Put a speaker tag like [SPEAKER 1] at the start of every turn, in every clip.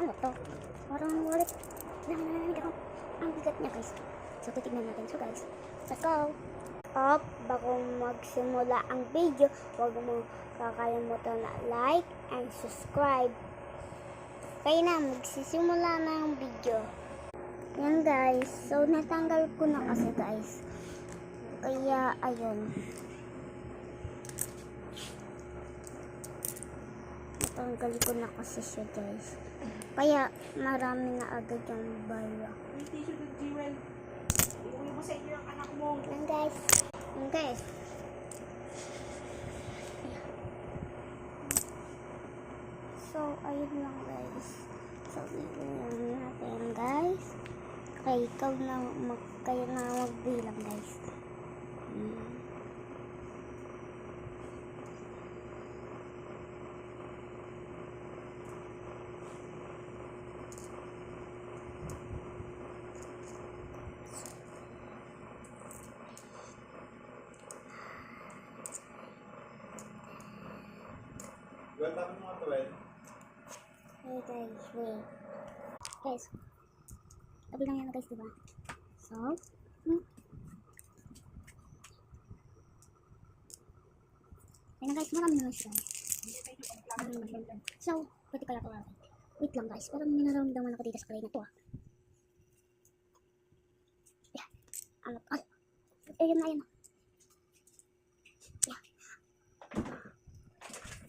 [SPEAKER 1] Ano to? Parang wallet. Dami ako. Ang bigat niya guys. So titignan natin. So guys, let's go. Up, bago magsimula ang video, huwag mo kakalimutan na like and subscribe. Kaya na, magsisimula na yung video. Yan guys, so natanggal ko na kasi guys. Kaya ayun. Natanggal ko na kasi siya guys. Kaya marami na agad yung bala. Yan guys. Yan guys. So ayun lang guys. So yun natin guys. Okay, ikaw na kayo na magbilang guys.
[SPEAKER 2] Well, tapos mga 12.
[SPEAKER 1] Hey guys, wait. Guys, kabilang yan guys, diba? So, ayun guys, marami naman siya. So, pwede kaya ito natin. Wait lang guys, parang minaramdaman ako dito sa kalay na to ah. Yeah. Ano? Ay! Ayun na, ayun na. Yeah.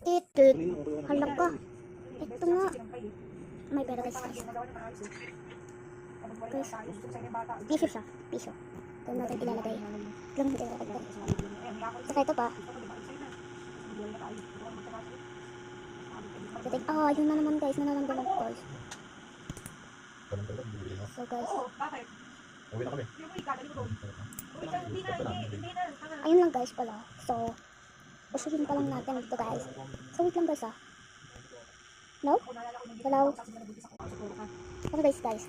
[SPEAKER 1] Titit. Hala ka. Ito nga. May pera guys. Guys. Piso siya. Piso. Ito natin ilalagay. Lang natin ilalagay. Saka ito pa. Ah, yun na naman guys. Nanaramdaman ko guys. So guys.
[SPEAKER 2] Uwi na kami.
[SPEAKER 1] Ayun lang guys pala. So, usuhin pa lang natin ito guys. So wait lang guys ah. No? Hello? Okay guys.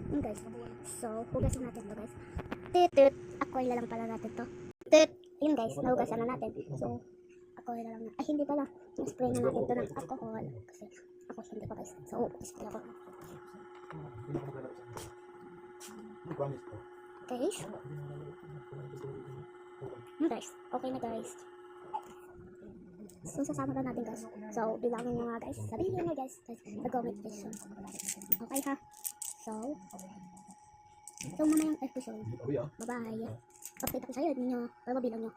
[SPEAKER 1] Yun guys. So, hugasan natin to guys. Titit. Aqua lang pala natin to. Tit. Yun guys. Nahugasan na natin. So, aqua lang na. Ay hindi pala. Spray na natin to ng alcohol. Kasi ako hindi pa guys. So, spray ako. Guys. Yun guys. Okay na guys. So, sasama na natin guys. So, bilangin nyo nga guys. Sabihin nyo guys. Nag-comment question. Okay ha? So, mamayang episode. Bye-bye. Update ako sa'yo. Hindi nyo, para mabilang nyo.